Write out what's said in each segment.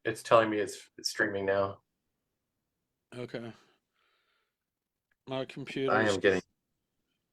It's telling me it's streaming now. Okay. My I computer's. am getting.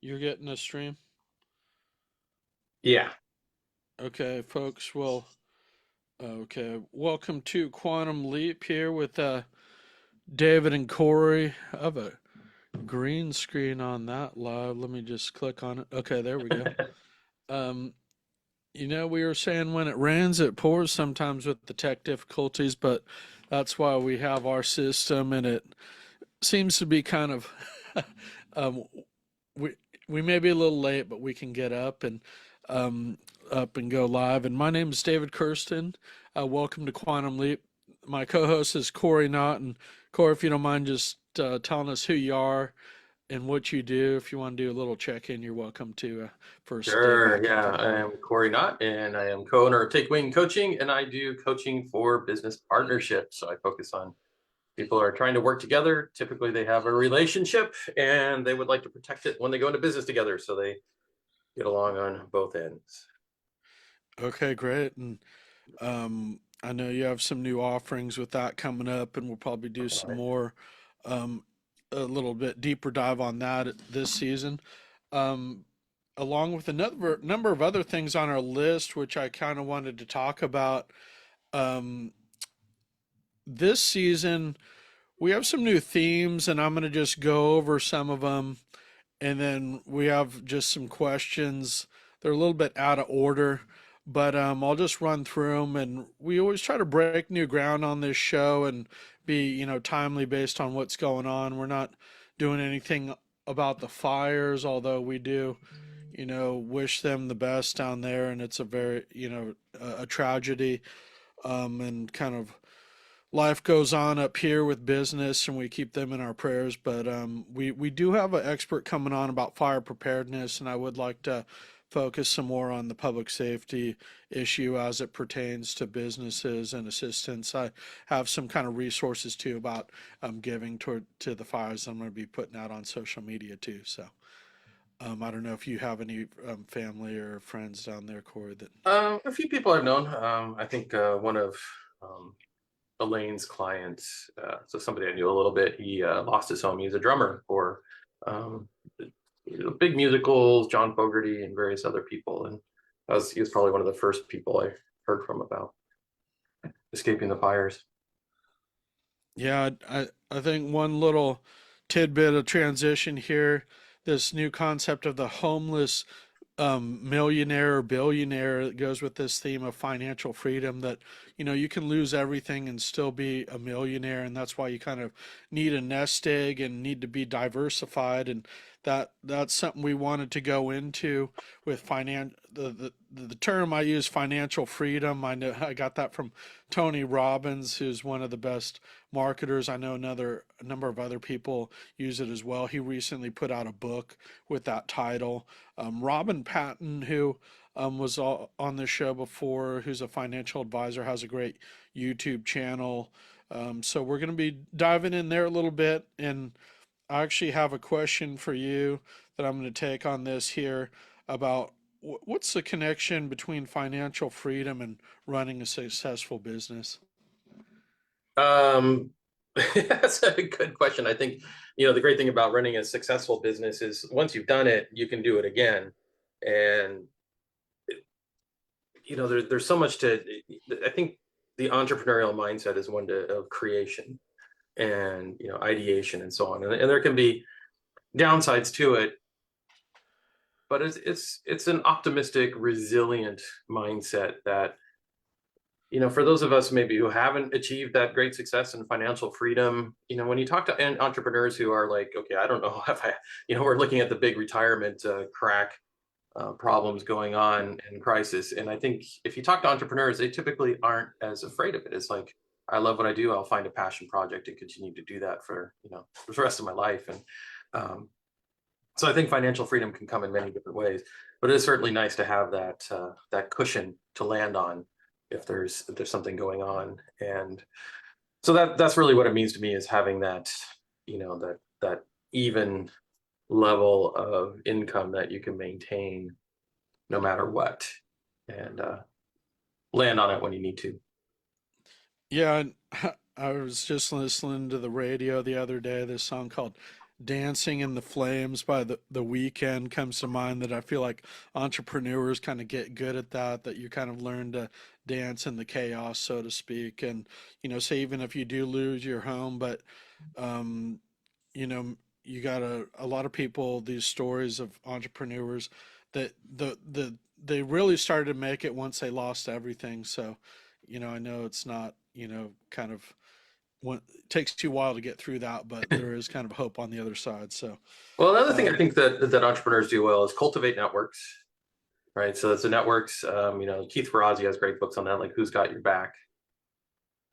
You're getting a stream? Yeah. Okay, folks. Well, okay. Welcome to Quantum Leap here with David and Corey. I have a green screen on that live. Let me just click on it. Okay, there we go. Um, we were saying when it rains, it pours sometimes with the tech difficulties, but that's why we have our system, and it seems to be kind of um, we we may be a little late, but we can get um, up and go live. And my name is David Kirsten. Welcome to Quantum Leap. My co-host is Corey Knott, and Corey, if you don't mind, just telling us who you are and what you do. If you want to do a little check-in, you're welcome to first day Sure. back into Yeah. the I room. am Corey Knott, and I am co-owner of Take Wing Coaching, and I do coaching for business partnerships. So I focus on people who are trying to work together. Typically, they have a relationship, and they would like to protect it when they go into business together, so they get along on both ends. Okay, great. And I know you have some new offerings with that coming up, and we'll probably do some Right. more, um, a little bit deeper dive on that this season, um, along with another number of other things on our list, which I kind of wanted to talk about. Um, this season, we have some new themes, and I'm going to just go over some of them, and then we have just some questions. They're a little bit out of order, but I'll just run through them. And we always try to break new ground on this show and be, timely based on what's going on. We're not doing anything about the fires, although we do, wish them the best down there. And it's a very, a tragedy, and kind of life goes on up here with business, and we keep them in our prayers. But we do have an expert coming on about fire preparedness, and I would like to focus some more on the public safety issue as it pertains to businesses and assistance. I have some kind of resources too about giving to the fires I'm going to be putting out on social media too. So I don't know if you have any family or friends down there, Corey, that. A few people I've known. I think one of um, Elaine's clients, so somebody I knew a little bit, he lost his home. He's a drummer for um, big musicals, John Fogerty and various other people. And he was probably one of the first people I heard from about escaping the fires. Yeah, I think one little tidbit of transition here, this new concept of the homeless millionaire or billionaire that goes with this theme of financial freedom, that you can lose everything and still be a millionaire, and that's why you kind of need a nest egg and need to be diversified. And that's something we wanted to go into with the term I use, financial freedom. I know I got that from Tony Robbins, who's one of the best marketers. I know a number of other people use it as well. He recently put out a book with that title. Robin Patton, who was on this show before, who's a financial advisor, has a great YouTube channel. So we're going to be diving in there a little bit. And I actually have a question for you that I'm going to take on this here about what's the connection between financial freedom and running a successful business? Um, that's a good question. I think, the great thing about running a successful business is once you've done it, you can do it again. And, there's so much to, I think the entrepreneurial mindset is one of creation and, ideation and so on. And there can be downsides to it, but it's an optimistic, resilient mindset that, for those of us maybe who haven't achieved that great success and financial freedom, when you talk to entrepreneurs who are like, okay, I don't know if I, we're looking at the big retirement crack problems going on and crisis. And I think if you talk to entrepreneurs, they typically aren't as afraid of it. It's like, I love what I do. I'll find a passion project and continue to do that for the rest of my life. And um, so I think financial freedom can come in many different ways, but it's certainly nice to have that cushion to land on if there's something going on. And so that's really what it means to me, is having that even level of income that you can maintain no matter what, and land on it when you need to. Yeah, and I was just listening to the radio the other day. This song called "Dancing in the Flames" by the Weekend comes to mind. That I feel like entrepreneurs kind of get good at that. That you kind of learn to dance in the chaos, so to speak. And say even if you do lose your home, but um, you got a lot of people. These stories of entrepreneurs that they really started to make it once they lost everything. So, I know it's not, kind of it takes you a while to get through that, but there is kind of hope on the other side. So, Well, another thing I um, think that entrepreneurs do well is cultivate networks, right? So it's the networks. Keith Ferrazzi has great books on that, like "Who's Got Your Back,"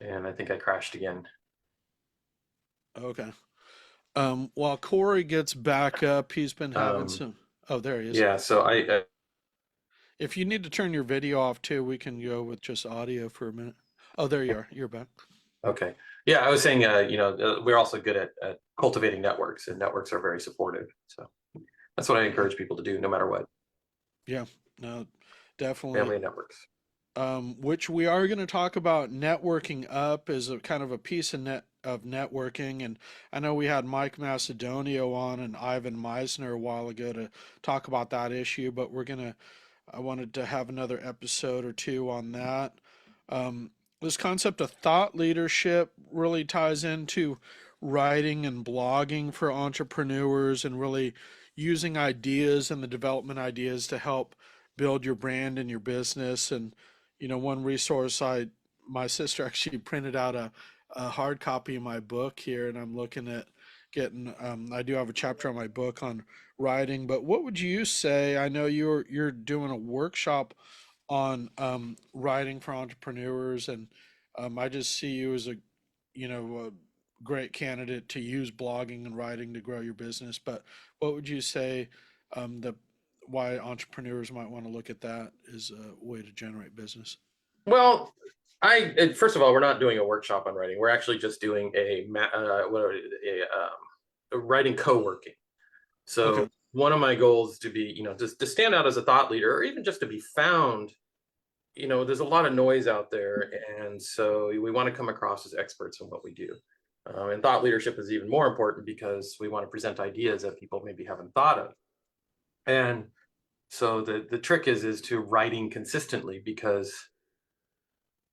and I think I crashed again. okay. While Corey gets back up, he's been having Um, some. Oh, there he is. yeah, so If you need to turn your video off too, we can go with just audio for a minute. Oh, there you are. You're back. okay, yeah, I was saying, we're also good at cultivating networks, and networks are very supportive. So that's what I Yeah. encourage people to do, no matter what. Yeah. No, definitely. Family and networks. Which we are going to talk about networking up is a kind of a piece of networking, and I know we had Mike Macedonio on and Ivan Meisner a while ago to talk about that issue, but I wanted to have another episode or two on that. This concept of thought leadership really ties into writing and blogging for entrepreneurs and really using ideas and the development ideas to help build your brand and your business. And, one resource my sister actually printed out a hard copy of my book here, and I'm looking at getting, I do have a chapter on my book on writing, but what would you say? I know you're doing a workshop on writing for entrepreneurs, and I just see you as a great candidate to use blogging and writing to grow your business. But what would you say the why entrepreneurs might want to look at that as a way to generate business? Well, first of all, we're not doing a workshop on writing. We're actually just doing a writing co-working. Okay. So one of my goals is to be, just to stand out as a thought leader, or even just to be found. There's a lot of noise out there, and so we want to come across as experts in what we do. And thought leadership is even more important because we want to present ideas that people maybe haven't thought of. And so the trick is to writing consistently because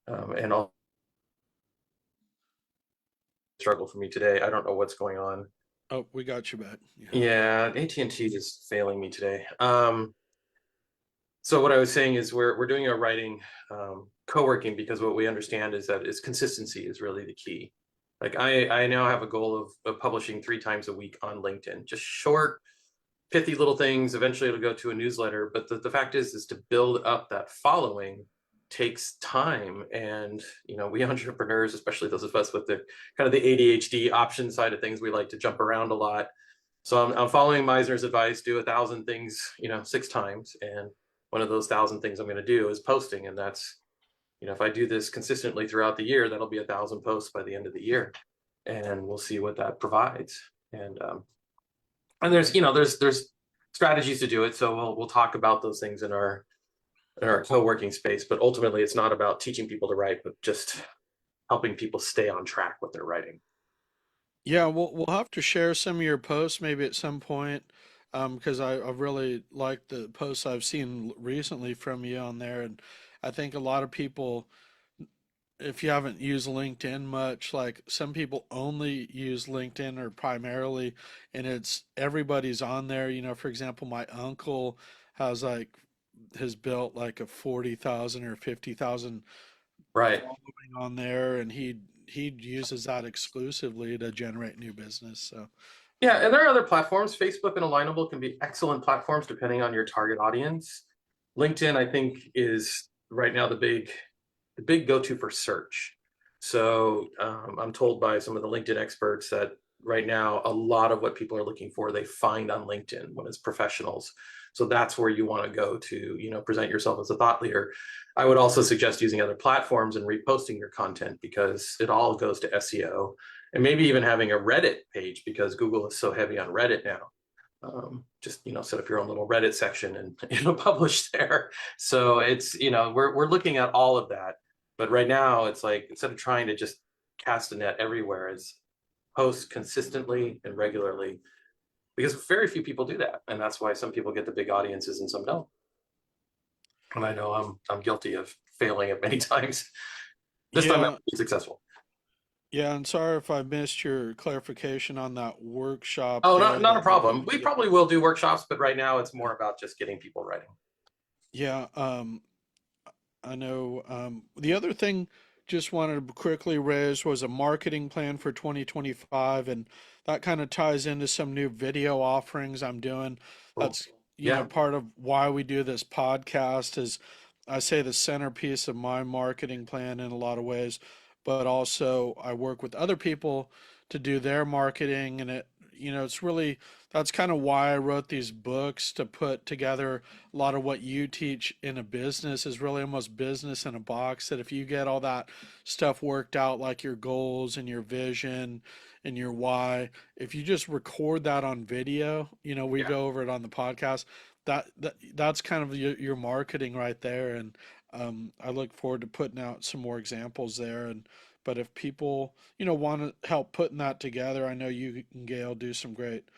and all struggle for me today. I don't know what's going on. Oh, we got you back. Yeah. Yeah, AT&T is failing me today. So what I was saying is we're doing a writing co-working because what we understand is that is consistency is really the key. Like I now have a goal of publishing 3 times a week on LinkedIn, just short, pithy little things. Eventually it'll go to a newsletter. But the fact is to build up that following takes time. And we entrepreneurs, especially those of us with the kind of the ADHD option side of things, we like to jump around a lot. So I'm following Meisner's advice, do 1,000 things, 6 times. And one of those 1,000 things I'm going to do is posting. And that's, if I do this consistently throughout the year, that'll be 1,000 posts by the end of the year. And we'll see what that provides. And there's strategies to do it. So we'll talk about those things in our co-working space. But ultimately it's not about teaching people to write, but just helping people stay on track with their writing. Yeah, we'll have to share some of your posts maybe at some point, because I really like the posts I've seen recently from you on there, and I think a lot of people, if you haven't used LinkedIn much, like some people only use LinkedIn or primarily, and it's everybody's on there. For example, my uncle has has built like a 40,000 or 50,000 Right. following on there, and he uses that exclusively to generate new business. So, Yeah, and there are other platforms. Facebook and Alignable can be excellent platforms depending on your target audience. LinkedIn, I think, is right now the big go-to for search. So I'm told by some of the LinkedIn experts that right now a lot of what people are looking for they find on LinkedIn when it's professionals. So that's where you want to go to, present yourself as a thought leader. I would also suggest using other platforms and reposting your content because it all goes to SEO, and maybe even having a Reddit page because Google is so heavy on Reddit now. Just set up your own little Reddit section and publish there. So it's we're looking at all of that. But right now, it's like instead of trying to just cast a net everywhere, it's post consistently and regularly because very few people do that, and that's why some people get the big audiences and some don't. And I know I'm guilty of failing it many times. This time I Yeah, was successful. yeah, and sorry if I missed your clarification on that workshop Oh, there not a that you're problem. going We to. probably will do workshops, but right now it's more about just getting people writing. Yeah, I know. The other thing just wanted to quickly raise was a marketing plan for 2025, and that kind of ties into some new video offerings I'm doing. Cool. That's, Yeah, part of why we do this podcast is I say the centerpiece of my marketing plan in a lot of ways, but also I work with other people to do their marketing, and it's really that's kind of why I wrote these books to put together a lot of what you teach in a business is really almost business in a box. That if you get all that stuff worked out, like your goals and your vision and your why, if you just record that on video, we yeah. go over it on the podcast. That's kind of your marketing right there. And I look forward to putting out some more examples there. And but if people want to help putting that together, I know you and Gail do some great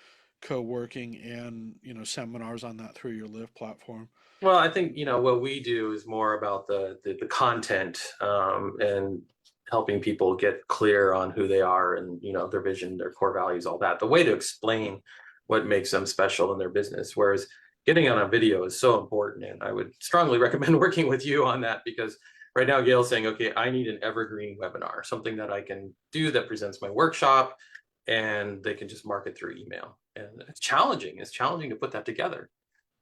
co-working and seminars on that through your Live platform. Well, I think what we do is more about the content and helping people get clear on who they are and their vision, their core values, all that. The way to explain what makes them special in their business, whereas getting on a video is so important, and I would strongly recommend working with you on that because right now Gail's saying, okay, I need an evergreen webinar, something that I can do that presents my workshop, and they can just market through email. And it's challenging. It's challenging to put that together,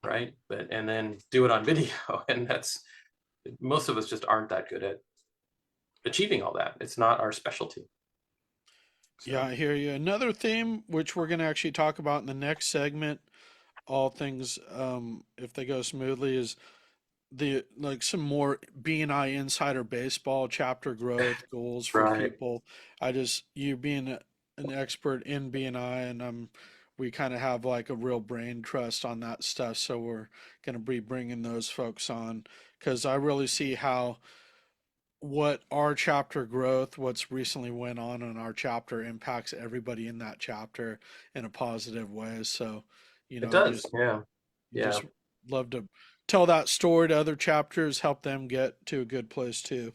right? But and then do it on video, and that's most of us just aren't that good at achieving all that. It's not our specialty. Yeah, So I hear you. Another theme, which we're going to actually talk about in the next segment, all things, if they go smoothly, is the like some more B&I insider baseball chapter growth goals for right, people. I just you being an expert in B&I, and we kind of have like a real brain trust on that stuff, so we're going to be bringing those folks on because I really see how what our chapter growth, what's recently went on in our chapter impacts everybody in that chapter in a positive way. So, it I does. just Yeah, you yeah. just love to tell that story to other chapters, help them get to a good place too.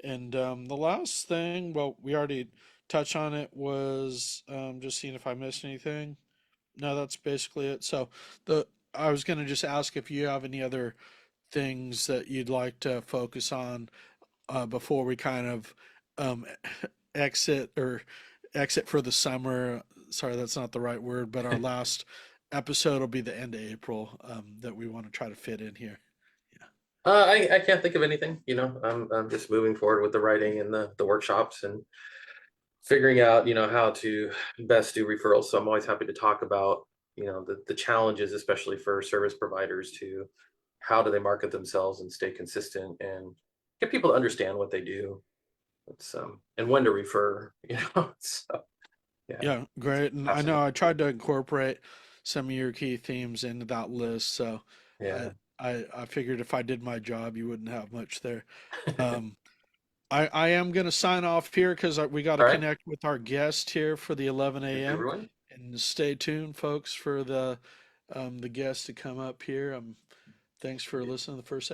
And the last thing, well, we already touched on it, was just seeing if I missed anything. No, that's basically it. So the I was gonna just ask if you have any other things that you'd like to focus on before we kind of um, exit or exit for the summer. Sorry, that's not the right word, but our last episode will be the end of April that we want to try to fit in here. Yeah. I can't think of anything. I'm just moving forward with the writing and the workshops and figuring out how to best do referrals. So I'm always happy to talk about the challenges, especially for service providers, to how do they market themselves and stay consistent and get people to understand what they do. It's and when to refer. So yeah, Yeah, great. And I fascinating. know I tried to incorporate some of your key themes into that list, so I Yeah. I figured if I did my job, you wouldn't have much there. Um, I am going to sign off here because we got to All right. connect with our guest here for the 11 Thank you, a.m. everyone. And stay tuned, folks, for the guest to come up here. Thanks for listening to the first